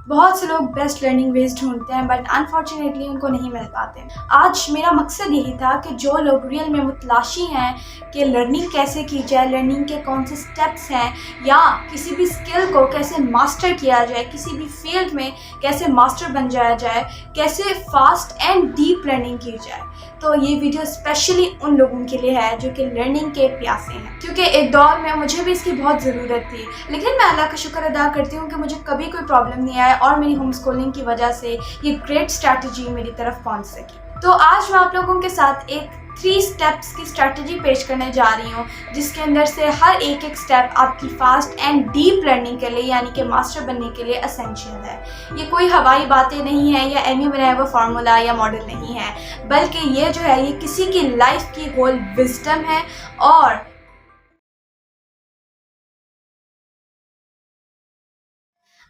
बहुत से लोग बेस्ट लर्निंग वेज ढूंढते हैं बट अनफॉर्चुनेटली उनको नहीं मिल पाते। आज मेरा मकसद यही था कि जो लोग रियल में मुतलाशी हैं कि लर्निंग कैसे की जाए, लर्निंग के कौन से स्टेप्स हैं, या किसी भी स्किल को कैसे मास्टर किया जाए, किसी भी फील्ड में कैसे मास्टर बन जाया जाए, कैसे फास्ट एंड डीप लर्निंग की जाए, तो ये वीडियो स्पेशली उन लोगों के लिए है जो कि लर्निंग के प्यासे हैं। क्योंकि एक दौर में मुझे भी इसकी बहुत ज़रूरत थी, लेकिन मैं अल्लाह का शुक्र अदा करती हूँ कि मुझे कभी कोई प्रॉब्लम नहीं आया और मेरी होम स्कूलिंग की वजह से ये ग्रेट स्ट्रैटेजी मेरी तरफ पहुँच सकी। तो आज मैं आप लोगों के साथ एक 3 स्टेप्स की स्ट्रैटेजी पेश करने जा रही हूँ, जिसके अंदर से हर एक स्टेप आपकी फास्ट एंड डीप लर्निंग के लिए यानी कि मास्टर बनने के लिए असेंशियल है। ये कोई हवाई बातें नहीं है या एनी बनाया हुआ फार्मूला या मॉडल नहीं है, बल्कि ये जो है ये किसी की लाइफ की होल विजडम है। और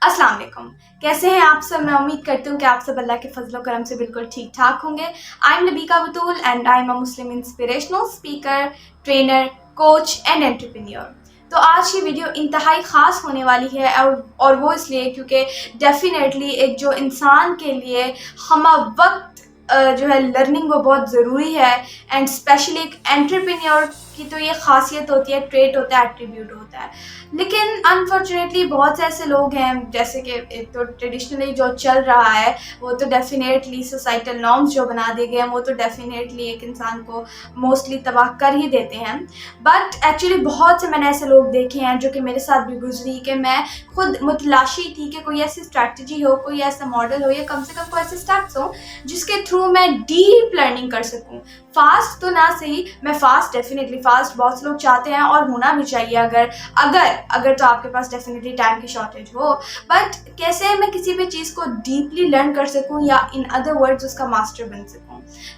अस्सलाम वालेकुम, कैसे हैं आप सब? मैं उम्मीद करती हूँ कि आप सब अल्लाह के फजलो करम से बिल्कुल ठीक ठाक होंगे। I am Nabika Batool and I am a Muslim inspirational speaker, trainer, coach and entrepreneur. तो आज की वीडियो इंतहाई ख़ास होने वाली है और वो इसलिए क्योंकि डेफिनेटली एक जो इंसान के लिए हम वक्त जो है लर्निंग वो बहुत ज़रूरी है, एंड स्पेशली एक एंटरप्रेन्योर की तो ये खासियत होती है, ट्रेट होता है, एट्रीब्यूट होता है। लेकिन अनफॉर्चुनेटली बहुत से ऐसे लोग हैं, जैसे कि एक तो ट्रेडिशनली जो चल रहा है वो तो डेफिनेटली सोसाइटल नॉर्म्स जो बना दिए गए हैं वो तो डेफिनेटली एक इंसान को मोस्टली तबाह कर ही देते हैं। बट एक्चुअली बहुत से मैंने ऐसे लोग देखे हैं जो कि मेरे साथ भी गुजरी कि मैं खुद मुतलाशी थी कि कोई ऐसी स्ट्रैटेजी हो, कोई ऐसा मॉडल हो, या कम से कम कोई ऐसे स्टेप्स हो जिसके थ्रू मैं डीप लर्निंग कर सकूं। फास्ट तो ना सही, मैं फास्ट डेफिनेटली फास्ट बहुत से लोग चाहते हैं और होना भी चाहिए अगर अगर अगर तो आपके पास डेफिनेटली टाइम की शॉर्टेज हो। बट कैसे मैं किसी भी चीज़ को डीपली लर्न कर सकूं या इन अदर वर्ड्स उसका मास्टर बन सकूं।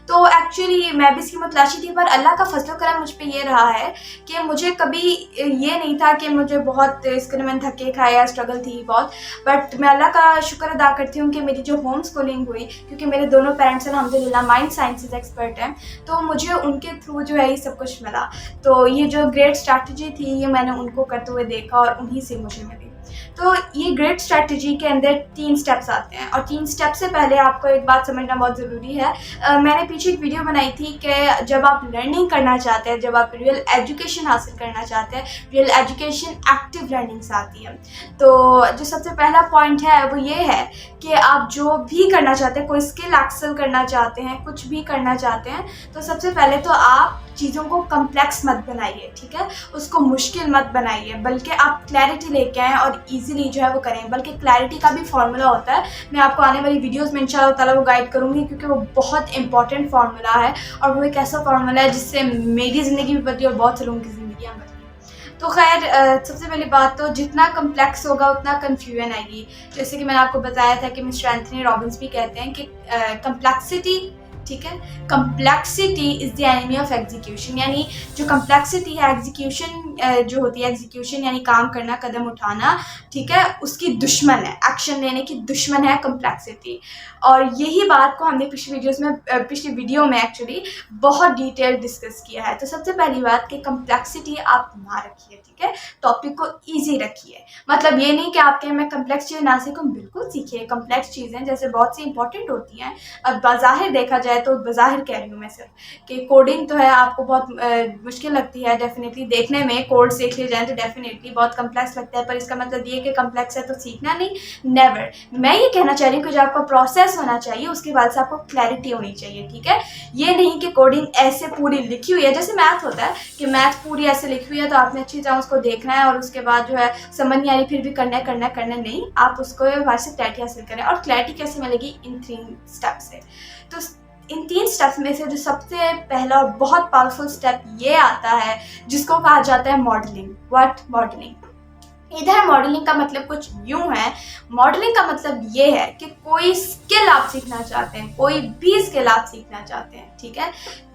तो एक्चुअली मैं भी इसकी मुतलाशी थी, पर अल्लाह का फजल करम मुझ पे ये रहा है कि मुझे कभी ये नहीं था कि मुझे बहुत इसके लिए मैंने धक्के खाए या स्ट्रगल थी बहुत। बट मैं अल्लाह का शुक्र अदा करती हूँ कि मेरी जो होम स्कूलिंग हुई, क्योंकि मेरे दोनों पेरेंट्स अल्हम्दुलिल्लाह माइंड साइंसेज एक्सपर्ट हैं, तो मुझे उनके थ्रू जो है ये सब कुछ मिला। तो ये जो ग्रेट स्ट्रैटेजी थी ये मैंने उनको करते हुए देखा और उन्हीं से मुझे मिली। तो ये ग्रेट स्ट्रैटेजी के अंदर 3 स्टेप्स आते हैं, और 3 स्टेप से पहले आपको एक बात समझना बहुत ज़रूरी है। मैंने पीछे एक वीडियो बनाई थी कि जब आप लर्निंग करना चाहते हैं, जब आप रियल एजुकेशन हासिल करना चाहते हैं, रियल एजुकेशन एक्टिव लर्निंग से आती है। तो जो सबसे पहला पॉइंट है वो ये है कि आप जो भी करना चाहते हैं, कोई स्किल एक्सेल करना चाहते हैं, कुछ भी करना चाहते हैं, तो सबसे पहले तो आप चीज़ों को कम्प्लेक्स मत बनाइए, ठीक है? उसको मुश्किल मत बनाइए, बल्कि आप क्लैरिटी लेके आएँ और इजीली जो है वो करें। बल्कि क्लैरिटी का भी फार्मूला होता है, मैं आपको आने वाली वीडियोस में इंशाअल्लाह ताला वो गाइड करूँगी, क्योंकि वो बहुत इंपॉर्टेंट फार्मूला है और वो एक ऐसा फार्मूला है जिससे मेरी ज़िंदगी भी बदली और बहुत से लोगों की ज़िंदगियाँ बदली। तो खैर, सबसे पहली बात तो जितना कम्प्लेक्स होगा उतना कन्फ्यूजन आएगी। जैसे कि मैंने आपको बताया था कि मिस्टर एंथनी रॉबिन्स भी कहते हैं कि कम्प्लेक्सिटी, ठीक है, complexity is the enemy of execution. यानी जो कम्प्लेक्सिटी है, एग्जीक्यूशन जो होती है, एग्जीक्यूशन यानी काम करना, कदम उठाना, ठीक है, उसकी दुश्मन है, एक्शन लेने की दुश्मन है कम्प्लेक्सिटी। और यही बात को हमने पिछली वीडियो में एक्चुअली बहुत डिटेल डिस्कस किया है। तो सबसे पहली बात कि कम्प्लेक्सिटी आप ना रखिए, ठीक है, टॉपिक को ईजी रखिए। मतलब ये नहीं कि आप कहें मैं कम्प्लेक्स चीज़ ना सीखूँ, बिल्कुल सीखिए। कम्प्लेक्स चीज़ें जैसे बहुत सी इंपॉर्टेंट होती हैं। अब बाज़ाहिर देखा जाए तो बाज़ाहिर कह रही हूँ मैं सिर्फ कि कोडिंग तो है, आपको बहुत मुश्किल लगती है डेफिनेटली देखने में। कोड सीख लिए जाए तो डेफिनेटली बहुत कम्प्लेक्स लगता है, पर इसका मतलब ये कि कम्प्लेक्स है तो सीखना नहीं, नेवर। मैं ये कहना चाह रही हूँ कि जो आपका प्रोसेस होना चाहिए उसके बाद से आपको क्लैरिटी होनी चाहिए, ठीक है। ये नहीं कि कोडिंग ऐसे पूरी लिखी हुई है, जैसे मैथ होता है कि मैथ पूरी ऐसे लिखी हुई है तो आपने अच्छी तरह उसको देखना है और उसके बाद जो है समझ नहीं आ रही फिर भी करना नहीं, आप उसको वहाँ से क्लैरिटी हासिल करें। और क्लैरिटी कैसे मिलेगी? इन 3 स्टेप से। तो इन 3 स्टेप्स में से जो सबसे पहला और बहुत पावरफुल स्टेप ये आता है जिसको कहा जाता है मॉडलिंग। व्हाट? मॉडलिंग। इधर मॉडलिंग का मतलब कुछ यूं है, मॉडलिंग का मतलब ये है कि कोई स्किल आप सीखना चाहते हैं, कोई भी स्किल आप सीखना चाहते हैं, ठीक है।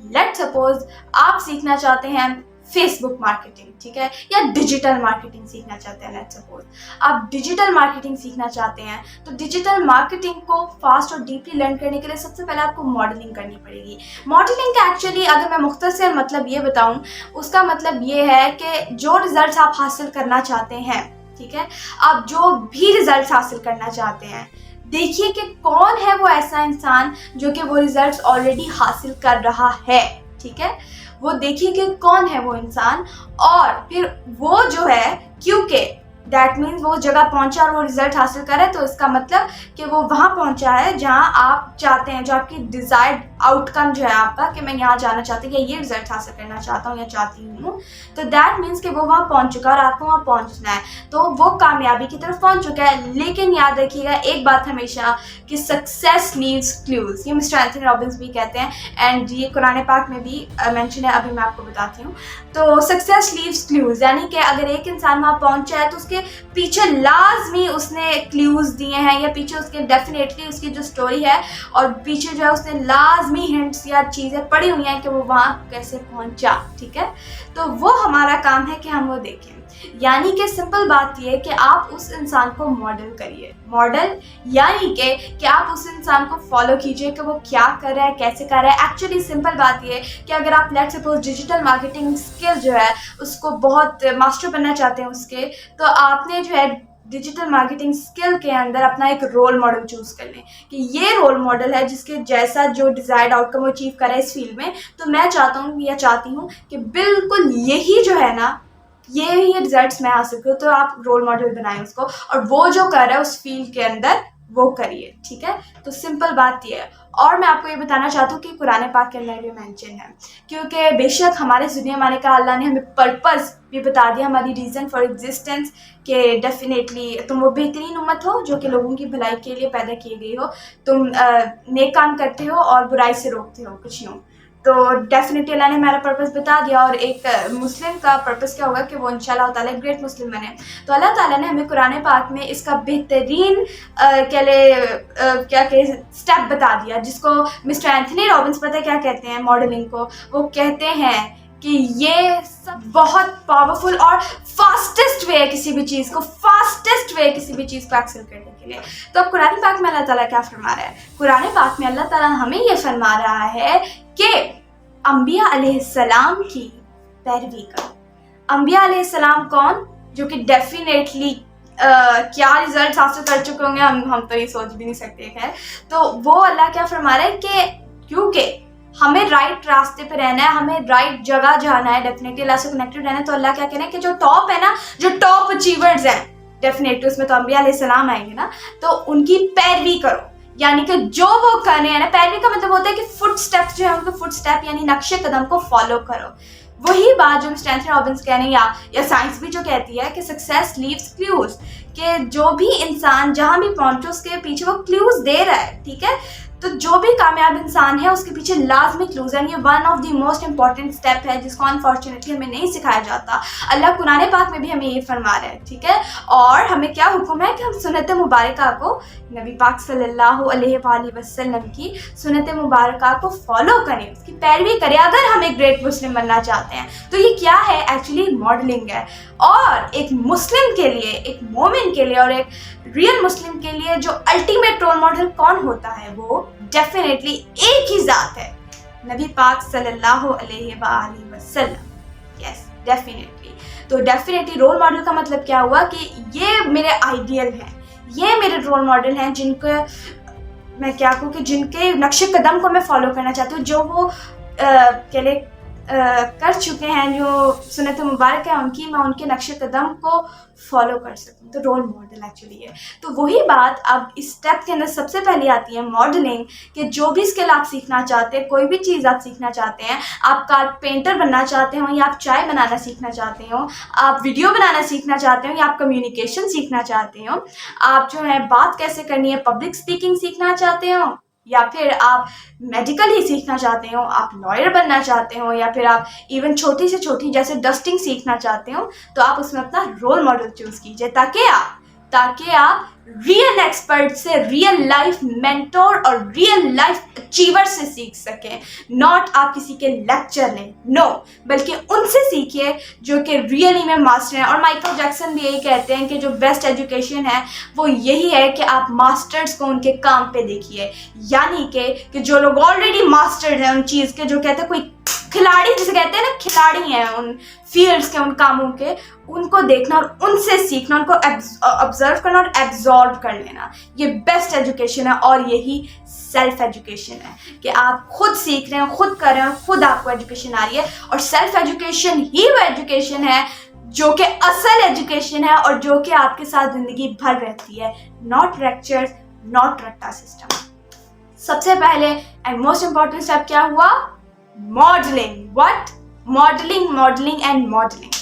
लेट्स सपोज आप सीखना चाहते हैं फेसबुक मार्केटिंग, ठीक है, या डिजिटल मार्केटिंग सीखना चाहते हैं। लेट्स सपोज आप डिजिटल मार्केटिंग सीखना चाहते हैं, तो डिजिटल मार्केटिंग को फास्ट और डीपली लर्न करने के लिए सबसे पहले आपको मॉडलिंग करनी पड़ेगी। मॉडलिंग का एक्चुअली अगर मैं मुख्तसर मतलब ये बताऊं, उसका मतलब ये है कि जो रिजल्ट्स आप हासिल करना चाहते हैं, ठीक है। आप जो भी रिजल्ट हासिल करना चाहते हैं, देखिए कि कौन है वो ऐसा इंसान जो कि वो रिजल्ट्स ऑलरेडी हासिल कर रहा है, ठीक है। वो देखिए कि कौन है वो इंसान, और फिर वो जो है, क्योंकि दैट मीन्स वो जगह पहुंचा और वो रिजल्ट हासिल करे, तो इसका मतलब कि वो वहाँ पहुंचा है जहाँ आप चाहते हैं, जो आपकी डिजायर्ड आउटकम जो है आपका, कि मैं यहाँ जाना चाहती हूँ या ये रिजल्ट हासिल करना चाहता हूँ या चाहती हूँ, तो दैट मीन्स कि वो वहाँ पहुंच चुका है और आपको वहाँ पहुंचना है, तो वो कामयाबी की तरफ पहुंच चुका है। लेकिन याद रखिएगा एक बात हमेशा, कि सक्सेस लीव्स क्लूज, ये मिस्टर एंथनी रॉबिन्स भी कहते हैं, एंड ये कुरान पाक में भी मेंशन है, अभी मैं आपको बताती हूँ। तो सक्सेस लीव्स क्लूज, यानी कि अगर एक इंसान वहाँ पहुंचा है तो उसके पीछे लाजमी उसने क्लूज दिए हैं, या पीछे उसके डेफिनेटली उसकी जो स्टोरी है और पीछे जो है उसने लाजमी हिंट्स या चीज़ें पड़ी हुई हैं कि वो वहाँ कैसे पहुंचा, ठीक है। तो वो हमारा काम है कि हम वो देखें। यानी कि सिंपल बात ये है कि आप उस इंसान को मॉडल करिए, मॉडल यानी कि आप उस इंसान को फॉलो कीजिए कि वो क्या कर रहा है, कैसे कर रहा है। एक्चुअली सिंपल बात ये है कि अगर आप let's suppose digital marketing skill जो है उसको बहुत मास्टर बनना चाहते हैं उसके, तो आपने जो है डिजिटल मार्केटिंग स्किल के अंदर अपना एक रोल मॉडल चूज कर लें कि ये रोल मॉडल है जिसके जैसा जो डिजायर्ड आउटकम अचीव करे इस फील्ड में, तो मैं चाहता हूँ या चाहती हूँ कि बिल्कुल यही जो है ना, ये रिजल्ट्स मैं हासिल करूँ। तो आप रोल मॉडल बनाएं उसको, और वो जो कर रहा है उस फील्ड के अंदर वो करिए, ठीक है। तो सिंपल बात ये है। और मैं आपको ये बताना चाहती हूँ कि कुरान पाक के अंदर भी मेंशन है, क्योंकि बेशक हमारे दुनिया माने का अल्लाह ने हमें पर्पस भी बता दिया, हमारी रीज़न फॉर एग्जिस्टेंस, कि डेफिनेटली तुम वो बेहतरीन उम्मत हो जो कि लोगों की भलाई के लिए पैदा की गई हो, तुम नेक काम करते हो और बुराई से रोकते हो कुछ यूँ। तो डेफिनेटली अल्लाह ने हमारा पर्पस बता दिया, और एक मुस्लिम का पर्पस क्या होगा कि वो इंशाल्लाह ताला ग्रेट मुस्लिम बने। तो अल्लाह ताला ने हमें कुरान पाक में इसका बेहतरीन क्या स्टेप बता दिया, जिसको मिस्टर एंथनी रॉबिन्स पता है क्या कहते हैं मॉडलिंग को, वो कहते हैं कि ये सब बहुत पावरफुल और फास्टेस्ट वे है किसी भी चीज़ को, फास्टेस्ट वे है किसी भी चीज़ को एक्सेल करने के लिए। तो अब कुरान पाक में अल्लाह ताला क्या फरमा रहा है? कुरान पाक में अल्लाह ताला हमें ये फरमा रहा है कि अंबिया अलैहिस्सलाम की पैरवी करो। अंबिया अलैहिस्सलाम कौन? जो कि डेफिनेटली क्या रिजल्ट हासिल कर चुके होंगे हम तो ये सोच भी नहीं सकते। खैर, तो वो अल्लाह क्या फरमा रहा है कि क्योंकि हमें राइट रास्ते पे रहना है, हमें राइट जगह जाना है, डेफिनेटली अल्लाह से कनेक्टेड रहना है। तो अल्लाह क्या कह रहे हैं कि जो टॉप है ना, जो टॉप अचीवर्स हैं, डेफिनेटली उसमें तो अंबिया अलैहिस्सलाम आएंगे ना, तो उनकी पैरवी करो। यानी कि जो वो कर रहे हैं ना, पैरवी का मतलब होता है कि फुट स्टेप्स जो है उनको फुट स्टेप यानी नक्शे कदम को फॉलो करो। वही बात जो मिस्टर एंथनी रॉबिन्स कह रहे हैं, या साइंस भी जो कहती है कि सक्सेस लीव्स क्लूज, कि जो भी इंसान जहां भी पहुंचे उसके पीछे वो क्लूज दे रहा है, ठीक है। तो जो भी कामयाब इंसान है उसके पीछे लाजमी क्लूज है। ये one of the most important step है जिसको अनफॉर्चुनेटली हमें नहीं सिखाया जाता। अल्लाह कुरान पाक में भी हमें ये फरमा रहा है, ठीक है। और हमें क्या हुक्म है कि हम सुन्नत मुबारका को, नबी पाक सल्लल्लाहु अलैहि वसल्लम की सुन्नत मुबारका को फॉलो करें, उसकी पैरवी करें अगर हम एक ग्रेट मुस्लिम बनना चाहते हैं। तो ये क्या है? एक्चुअली मॉडलिंग है। और एक मुस्लिम के लिए, एक मोमिन के लिए और एक रियल मुस्लिम के लिए जो अल्टीमेट रोल मॉडल कौन होता है? वो डेफिनेटली एक ही जात है, नबी पाक सल्लल्लाहु अलैहि वसल्लम। Yes, definitely. तो डेफिनेटली रोल मॉडल का मतलब क्या हुआ कि ये मेरे आइडियल हैं, ये मेरे रोल मॉडल हैं जिनको मैं क्या कहूँ कि जिनके नक्शे कदम को मैं फॉलो करना चाहती हूँ, जो वो कर चुके हैं, जो सुन्नत मुबारक है उनकी, मैं उनके नक्शे कदम को फॉलो कर सकूँ। तो रोल मॉडल एक्चुअली है। तो वही बात अब इस स्टेप के अंदर सबसे पहले आती है मॉडलिंग, कि जो भी स्किल आप सीखना चाहते हैं, कोई भी चीज़ आप सीखना चाहते हैं, आप कारपेंटर बनना चाहते हो या आप चाय बनाना सीखना चाहते हो, आप वीडियो बनाना सीखना चाहते हो या आप कम्युनिकेशन सीखना चाहते हो, आप जो है बात कैसे करनी है, पब्लिक स्पीकिंग सीखना चाहते हो, या फिर आप मेडिकल ही सीखना चाहते हो, आप लॉयर बनना चाहते हो, या फिर आप इवन छोटी से छोटी जैसे डस्टिंग सीखना चाहते हो, तो आप उसमें अपना रोल मॉडल चूज कीजिए ताकि आप रियल एक्सपर्ट से, रियल लाइफ मेंटोर और रियल लाइफ अचीवर से सीख सकें। नॉट आप किसी के लेक्चर लें, नो, बल्कि उनसे सीखिए जो कि रियली में मास्टर हैं। और माइकल जैक्सन भी यही कहते हैं कि जो बेस्ट एजुकेशन है वो यही है कि आप मास्टर्स को उनके काम पे देखिए। यानी कि जो लोग ऑलरेडी मास्टर्ड हैं उन चीज़ के, जो कहते हैं कोई खिलाड़ी जिसे कहते हैं ना, खिलाड़ी हैं उन फील्ड्स के, उन कामों के, उनको देखना और उनसे सीखना, उनको ऑब्जर्व करना और एब्जॉर्ब कर लेना, ये बेस्ट एजुकेशन है। और यही सेल्फ एजुकेशन है कि आप खुद सीख रहे हैं, खुद कर रहे हैं, खुद आपको एजुकेशन आ रही है। और सेल्फ एजुकेशन ही वो एजुकेशन है जो कि असल एजुकेशन है और जो कि आपके साथ जिंदगी भर रहती है, नॉट लेक्चर्स, नॉट रट्टा सिस्टम। सबसे पहले एंड मोस्ट इंपॉर्टेंट स्टेप क्या हुआ? Modelling. What? Modelling, modelling and modelling.